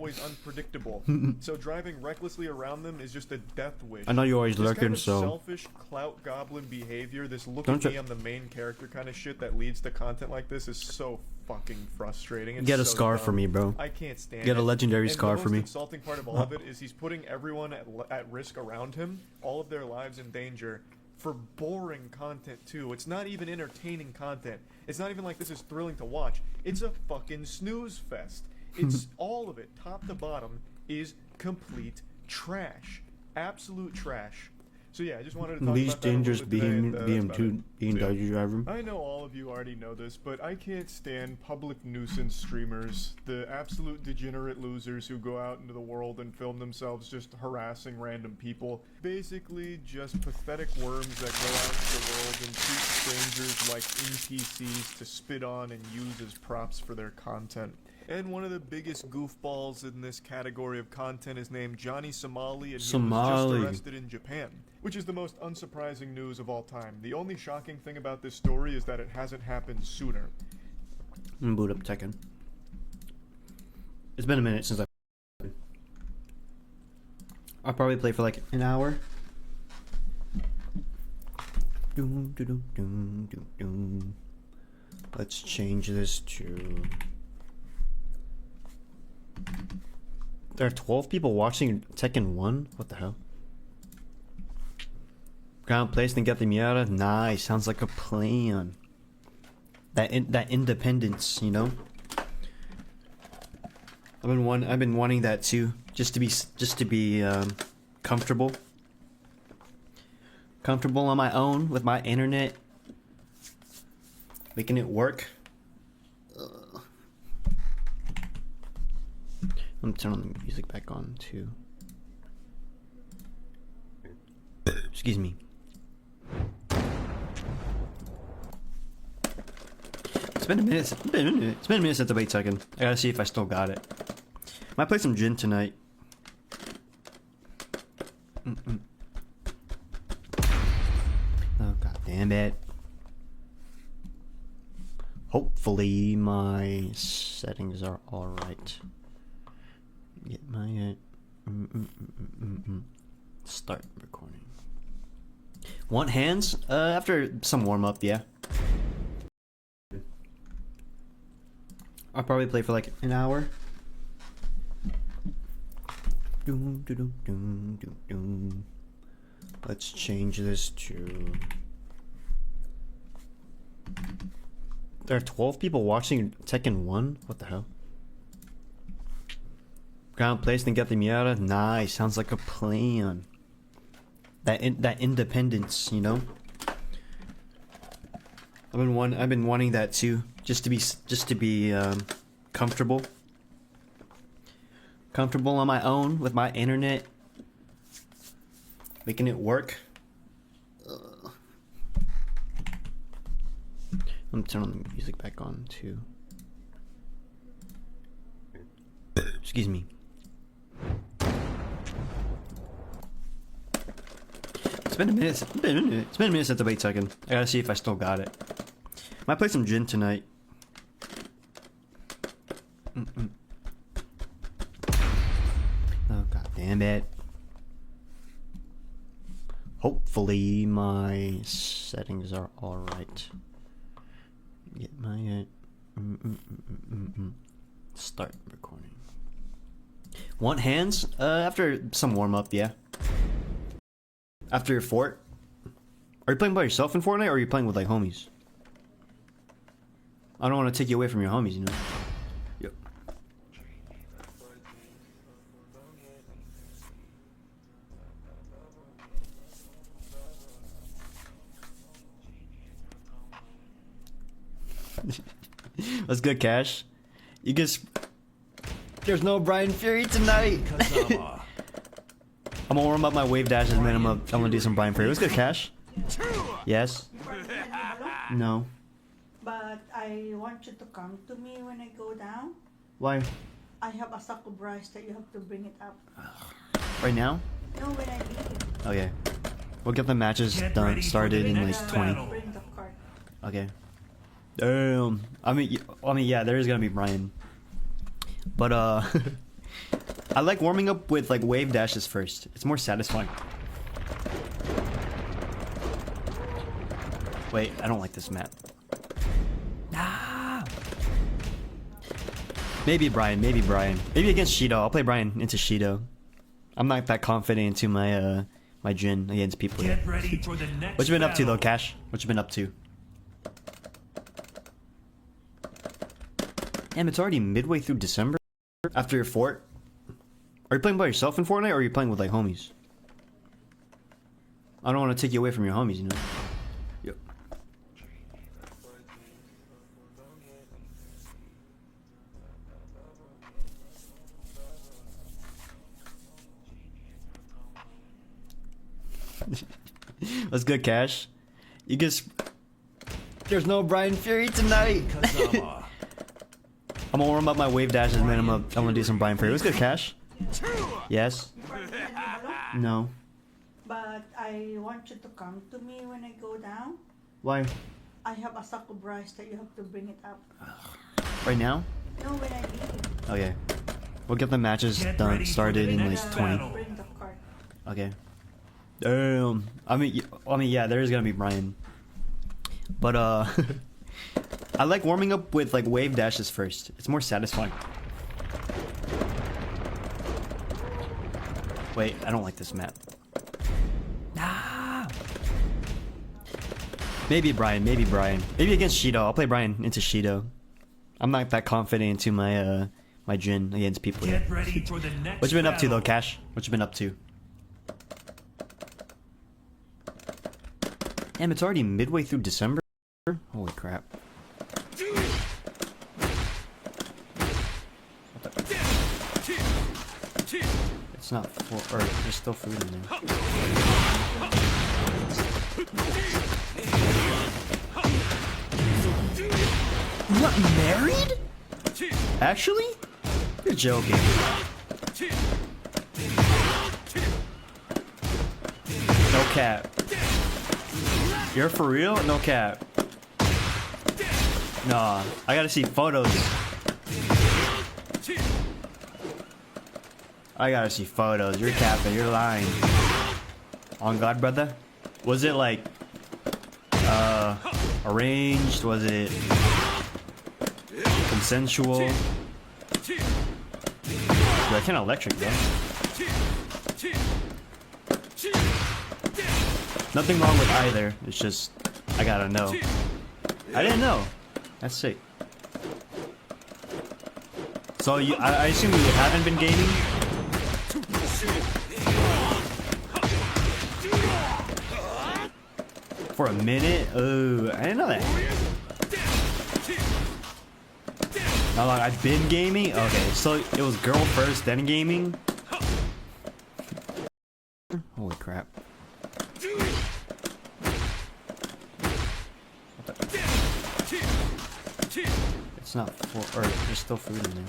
always unpredictable. So driving recklessly around them is just a death wish. I know you're always this lurking, kind of so selfish clout goblin behavior, this look Don't at me, I'm the main character kind of shit that leads to content like this is so fucking frustrating. It's get a so scar dumb. for me, bro. I can't stand Get it. a legendary And scar the for most me. insulting part of all of it is he's putting everyone at risk around him, all of their lives in danger, for boring content too. It's not even entertaining content. It's not even like this is thrilling to watch. It's a fucking snooze fest. It's all of it, top to bottom, is complete trash. Absolute trash. So yeah, I just wanted to talk Least about that a little dangerous bit today, and, being that's about it. So, dodgy driver. I know all of you already know this, but I can't stand public nuisance streamers, the absolute degenerate losers who go out into the world and film themselves just harassing random people. Basically, just pathetic worms that go out into the world and treat strangers like NPCs to spit on and use as props for their content. And one of the biggest goofballs in this category of content is named Johnny Somali, and he was just arrested in Japan, which is the most unsurprising news of all time. The only shocking thing about this story is that it hasn't happened sooner. I'm gonna boot up Tekken. It's been a minute since I'll probably play for like an hour. Let's change this to... There are 12 people watching Tekken 1? What the hell? Ground placed and get the Miata? Nice, sounds like a plan. That independence, you know? I've been wanting that too, just to be comfortable. Comfortable on my own with my internet. Making it work. I'm gonna turn on the music back on too. Excuse me. It's been a minute. It's been a minute since I played Tekken. I gotta see if I still got it. Might play some Jin tonight. Oh god damn it. Hopefully my settings are alright. Get my start recording. Want hands? After some warm up, yeah. I'll probably play for like an hour. Let's change this to... There are 12 people watching Tekken 1? What the hell? Ground placed and get the Miata? Nice, sounds like a plan. That independence, you know? I've been wanting that too, just to be comfortable. Comfortable on my own with my internet. Making it work. I'm gonna turn on the music back on too. Excuse me. It's been a minute. It's been a minute since I played Tekken. I gotta see if I still got it. Might play some Jin tonight. Oh god damn it. Hopefully my settings are alright. Get my start recording. Want hands? After some warm up, yeah. After your fort? Are you playing by yourself in Fortnite, or are you playing with like homies? I don't want to take you away from your homies, you know. Yep. What's good, Cash? You just... There's no Brian Fury tonight! I'm gonna warm up my wave dashes, man. I'm gonna do some Brian Fury. What's good, Cash? Yes? No. But I want you to come to me when I go down. Why? I have a sack of rice that you have to bring it up. Right now? No, when I leave. Okay. We'll get the matches started in like 20. Bring the cart. Okay. Damn. I mean, yeah, there is gonna be Brian. But I like warming up with like wave dashes first. It's more satisfying. Wait, I don't like this map. Ah. Maybe Brian, maybe Brian. Maybe against Shido. I'll play Brian into Shido. I'm not that confident into my my Jin against people yet. Get ready for the next What you been up to though, battle. Cash? What you been up to? Damn, it's already midway through December? After your fort? Are you playing by yourself in Fortnite or are you playing with like homies? I don't want to take you away from your homies, you know? Yep. What's good, Cash? You just... There's no Brian Fury tonight! I'm gonna warm up my wave dashes and then I'm gonna do some Brian Fury. What's good, Cash? Yes? No. But I want you to come to me when I go down. Why? I have a sack of rice that you have to bring it up. Right now? No, when I leave. Okay. We'll get the matches Get done ready for started the in like next 20. battle. Bring the cart. Okay. I mean, yeah, there is gonna be Brian. But I like warming up with like wave dashes first. It's more satisfying. Wait, I don't like this map. Ah. Maybe Brian, maybe Brian. Maybe against Shido. I'll play Brian into Shido. I'm not that confident into my my Jin against people yet. Get ready for the next What you been up to though, battle. Cash? What you been up to? Damn, it's already midway through December? Holy crap. It's not full, or there's still food in there. I'm not married? Actually? You're joking. No cap. You're for real? No cap. Nah, I gotta see photos. I gotta see photos. You're capping. You're lying. On God, brother? Was it like, arranged? Was it consensual? Dude, I kinda electric, bro. Nothing wrong with either. It's just, I gotta know. I didn't know. That's sick. So I assume you haven't been gaming? For a minute? Oh, I didn't know that. How long I've been gaming? Okay, so it was girl first, then gaming? Holy crap. It's not full, or there's still food in there.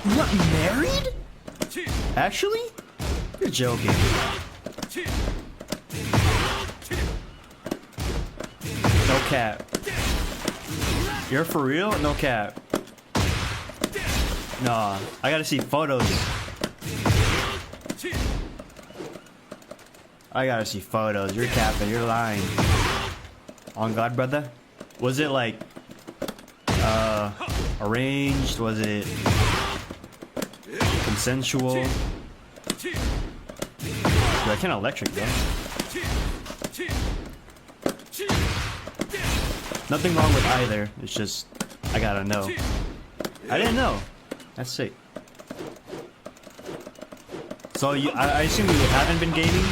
I'm not married? Actually? You're joking. No cap. You're for real? No cap. Nah, I gotta see photos. I gotta see photos. You're capping. You're lying. On God, brother? Was it like, arranged? Was it consensual? Dude, I kinda electric, bro. Nothing wrong with either. It's just, I gotta know. I didn't know. That's sick. So I assume you haven't been gaming?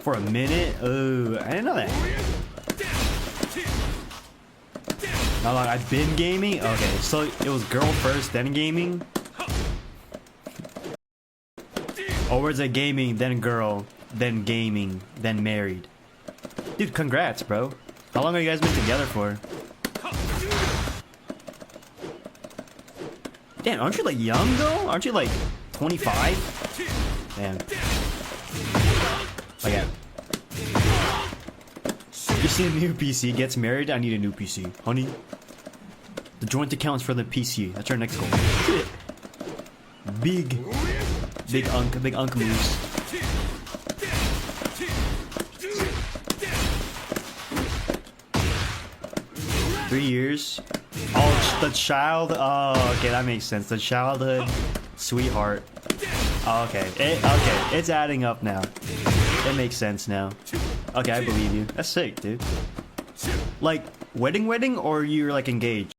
For a minute? Oh, I didn't know that. How long I've been gaming? Okay, so it was girl first, then gaming? Or was it gaming, then girl, then gaming, then married? Dude, congrats, bro. How long have you guys been together for? Damn, aren't you like young though? Aren't you like 25? Damn. see a new PC, gets married, I need a new PC. Honey, the joint account's for the PC. That's our next goal. Big unk moves. Three years. Oh, the child. Oh, okay, that makes sense. The childhood sweetheart. Oh, okay. Okay, it's adding up now. It makes sense now. Okay, I believe you. That's sick, dude. Like, wedding, or you're like engaged?